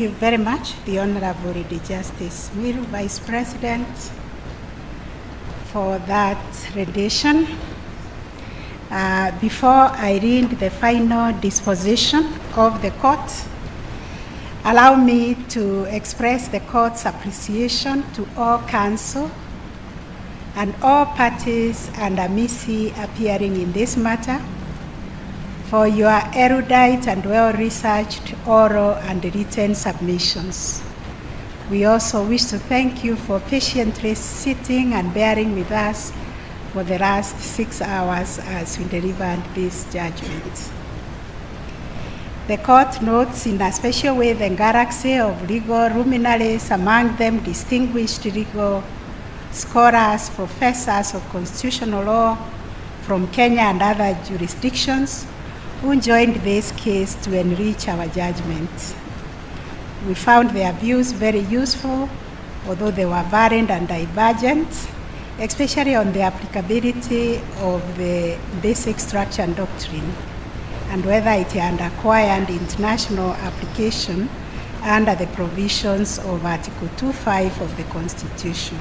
Thank you very much, the Honorable Lady Justice Miru, Vice President, for that rendition. Before I read the final disposition of the court, allow me to express the court's appreciation to all counsel and all parties and amici appearing in this matter for your erudite and well-researched oral and written submissions. We also wish to thank you for patiently sitting and bearing with us for the last 6 hours as we delivered this judgment. The court notes in a special way the galaxy of legal luminaries, among them distinguished legal scholars, professors of constitutional law from Kenya and other jurisdictions, who joined this case to enrich our judgment. We found their views very useful, although they were varied and divergent, especially on the applicability of the basic structure and doctrine, and whether it had acquired international application under the provisions of Article 2.5 of the Constitution.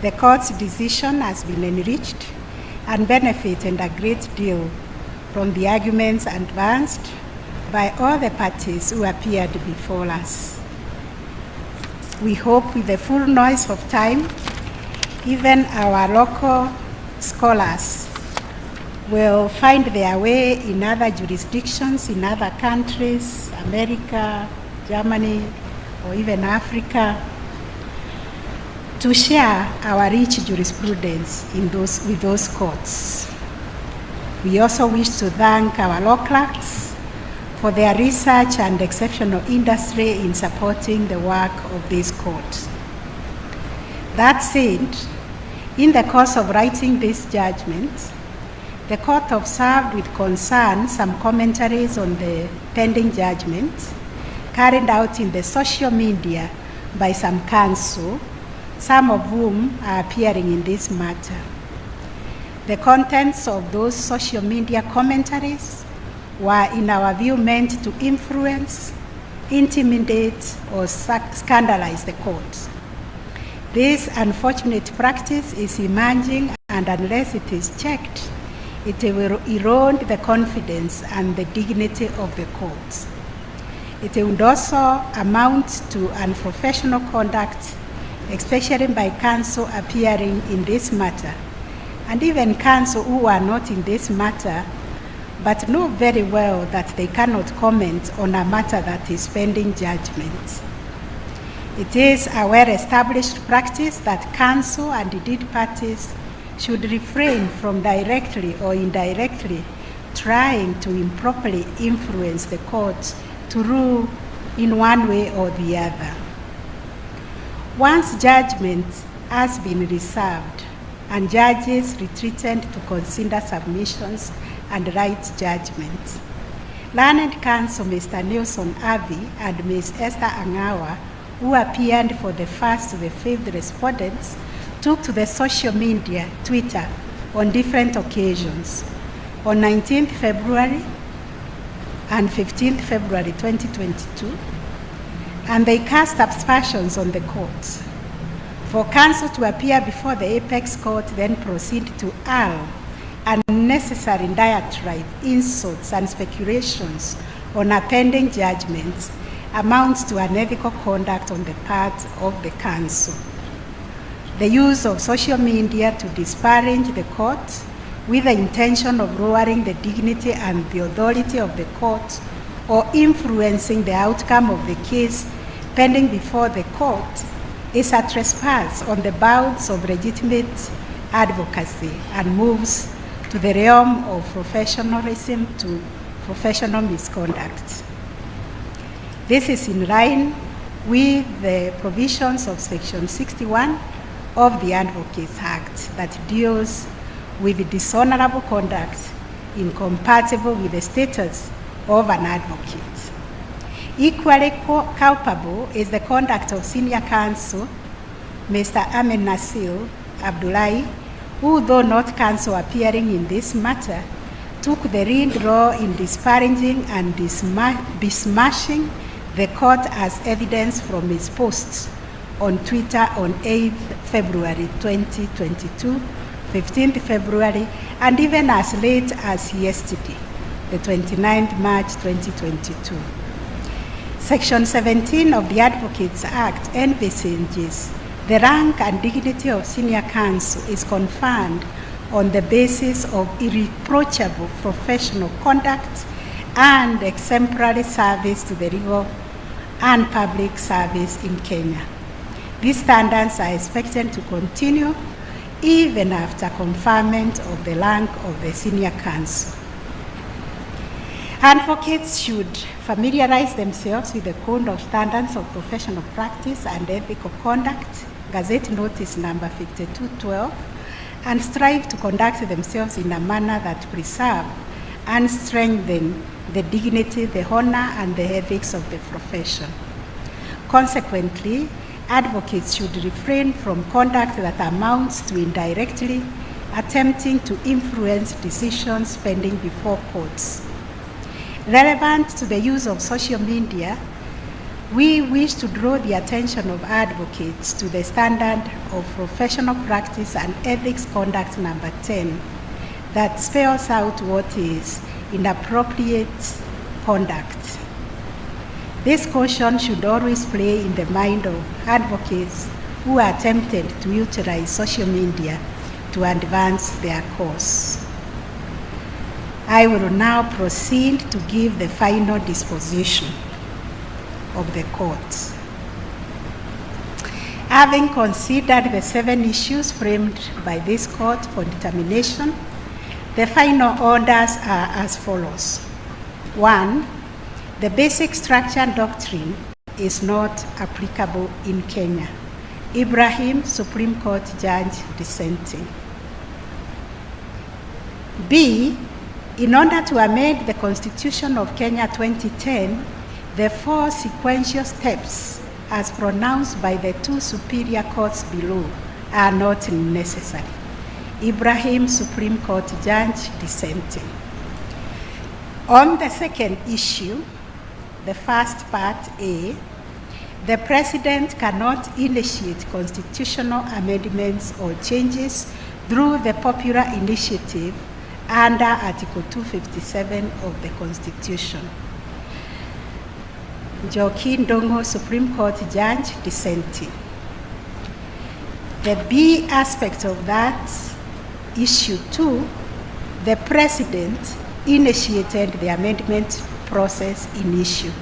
The court's decision has been enriched and benefited a great deal from the arguments advanced by all the parties who appeared before us. We hope with the full noise of time, even our local scholars will find their way in other jurisdictions, in other countries, America, Germany, or even Africa, to share our rich jurisprudence with those courts. We also wish to thank our law clerks for their research and exceptional industry in supporting the work of this court. That said, in the course of writing this judgment, the court observed with concern some commentaries on the pending judgment carried out in the social media by some counsel, some of whom are appearing in this matter. The contents of those social media commentaries were, in our view, meant to influence, intimidate, or scandalize the court. This unfortunate practice is emerging, and unless it is checked, it will erode the confidence and the dignity of the court. It would also amount to unprofessional conduct, especially by counsel appearing in this matter, and even counsel who are not in this matter, but know very well that they cannot comment on a matter that is pending judgment. It is a well-established practice that counsel and indeed parties should refrain from directly or indirectly trying to improperly influence the court to rule in one way or the other. Once judgment has been reserved and judges retreated to consider submissions and write judgment, learned counsel Mr. Nelson Avi and Ms. Esther Angawa, who appeared for the first to the fifth respondents, took to the social media, Twitter, on different occasions. On 19th February and 15th February 2022, and they cast aspersions on the court. For counsel to appear before the apex court, then proceed to hurl unnecessary diatribe, insults, and speculations on a pending judgment amounts to unethical conduct on the part of the counsel. The use of social media to disparage the court with the intention of lowering the dignity and the authority of the court or influencing the outcome of the case pending before the court is a trespass on the bounds of legitimate advocacy and moves to the realm of professionalism to professional misconduct. This is in line with the provisions of Section 61 of the Advocates Act that deals with dishonorable conduct incompatible with the status of an advocate. Equally culpable is the conduct of senior counsel, Mr. Amin Nasir Abdullahi, who, though not counsel appearing in this matter, took the lead role in disparaging and besmashing the court as evidence from his posts on Twitter on 8th February 2022, 15th February, and even as late as yesterday, the 29th March 2022. Section 17 of the Advocates Act envisages the rank and dignity of senior counsel is conferred on the basis of irreproachable professional conduct and exemplary service to the legal and public service in Kenya. These standards are expected to continue even after conferment of the rank of the senior counsel. Advocates should familiarize themselves with the Code of Standards of Professional Practice and Ethical Conduct, Gazette Notice number 5212, and strive to conduct themselves in a manner that preserve and strengthen the dignity, the honor, and the ethics of the profession. Consequently, advocates should refrain from conduct that amounts to indirectly attempting to influence decisions pending before courts. Relevant to the use of social media, we wish to draw the attention of advocates to the standard of professional practice and ethics conduct number 10 that spells out what is inappropriate conduct. This caution should always play in the mind of advocates who are tempted to utilize social media to advance their cause. I will now proceed to give the final disposition of the court. Having considered the 7 issues framed by this court for determination, the final orders are as follows. 1. The basic structure doctrine is not applicable in Kenya. Ibrahim, Supreme Court Judge, dissenting. B. In order to amend the Constitution of Kenya 2010, the 4 sequential steps as pronounced by the 2 superior courts below are not necessary. Ibrahim, Supreme Court Judge, dissenting. On the second issue, the first part A, the President cannot initiate constitutional amendments or changes through the popular initiative under Article 257 of the Constitution. Joaquin Dongo, Supreme Court Judge, dissenting. The B aspect of that, issue 2, the President initiated the amendment process in issue.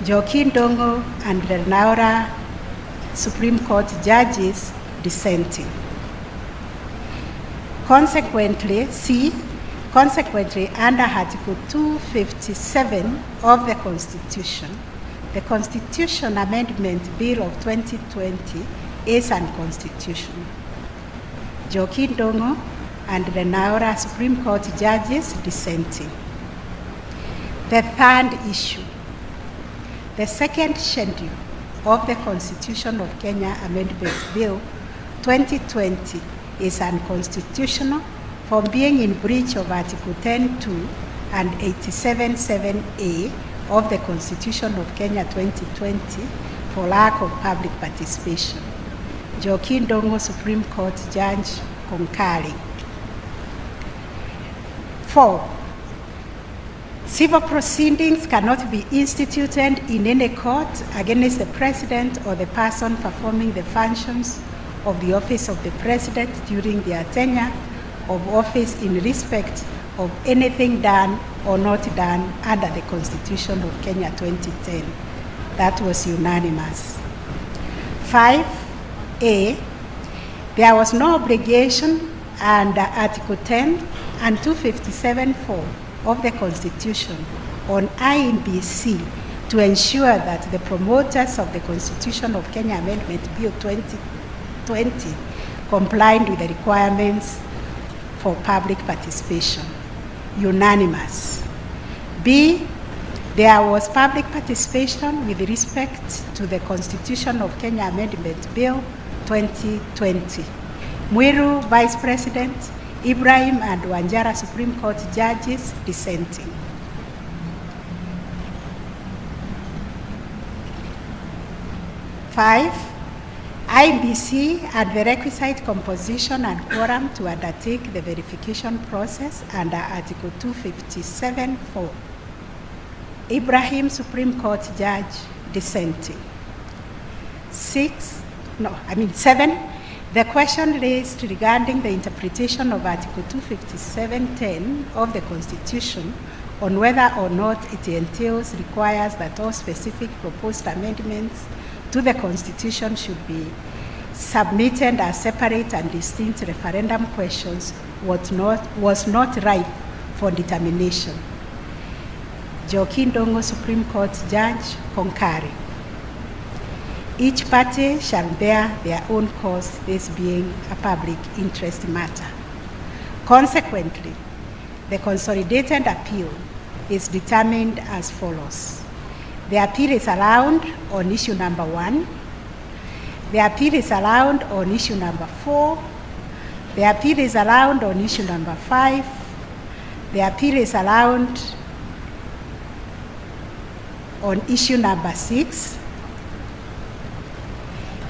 Joaquin Dongo and the Naura Supreme Court judges dissenting. Consequently, C, consequently, under Article 257 of the Constitution, the Constitution Amendment Bill of 2020 is unconstitutional. Joaquin Dongo and the Naura Supreme Court judges dissenting. The third issue, the second schedule of the Constitution of Kenya Amendment Bill 2020 is unconstitutional for being in breach of Article 10.2 and 87.7a of the Constitution of Kenya 2020 for lack of public participation. Joaquin Dongo, Supreme Court Judge, concurring. 4. Civil proceedings cannot be instituted in any court against the President or the person performing the functions of the office of the President during their tenure of office in respect of anything done or not done under the Constitution of Kenya 2010. That was unanimous. 5A, there was no obligation under Article 10 and 257.4 of the Constitution on INBC to ensure that the promoters of the Constitution of Kenya Amendment Bill 2020 complied with the requirements for public participation. Unanimous. B, there was public participation with respect to the Constitution of Kenya Amendment Bill 2020. Mwiru, Vice President, Ibrahim and Wanjara Supreme Court judges dissenting. 5, IBC had the requisite composition and quorum to undertake the verification process under Article 257(4). Ibrahim, Supreme Court Judge, dissenting. 7, the question raised regarding the interpretation of Article 257(10) of the Constitution on whether or not it requires that all specific proposed amendments to the Constitution should be submitted as separate and distinct referendum questions was not ripe for determination. Joaquin Dongo, Supreme Court Judge, concurring. Each party shall bear their own cost, this being a public interest matter. Consequently, the consolidated appeal is determined as follows. The appeal is allowed on issue number 1. The appeal is allowed on issue number 4. The appeal is allowed on issue number 5. The appeal is allowed on issue number 6.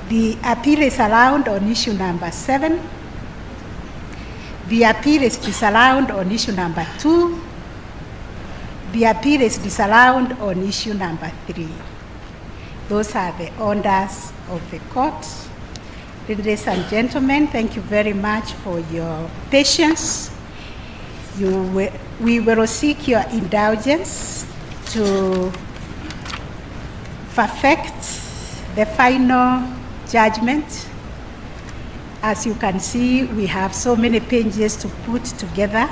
The appeal is allowed on issue number 7. The appeal is disallowed on issue number 2. The appeal is disallowed on issue number 3. Those are the orders of the court. Ladies and gentlemen, thank you very much for your patience. We will seek your indulgence to perfect the final judgment. As you can see, we have so many pages to put together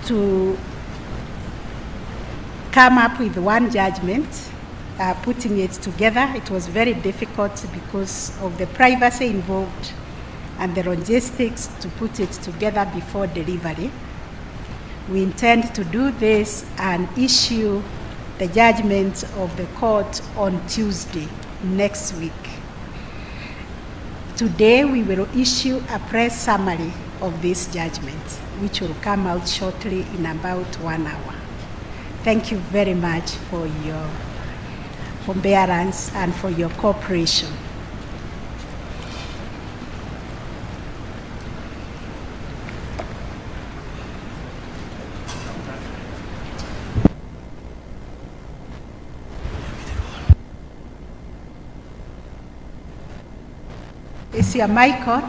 to come up with one judgment. Putting it together, it was very difficult because of the privacy involved and the logistics to put it together before delivery. We intend to do this and issue the judgment of the court on Tuesday next week. Today we will issue a press summary of this judgment, which will come out shortly in about 1 hour. Thank you very much for your forbearance and for your cooperation. Is your mic on?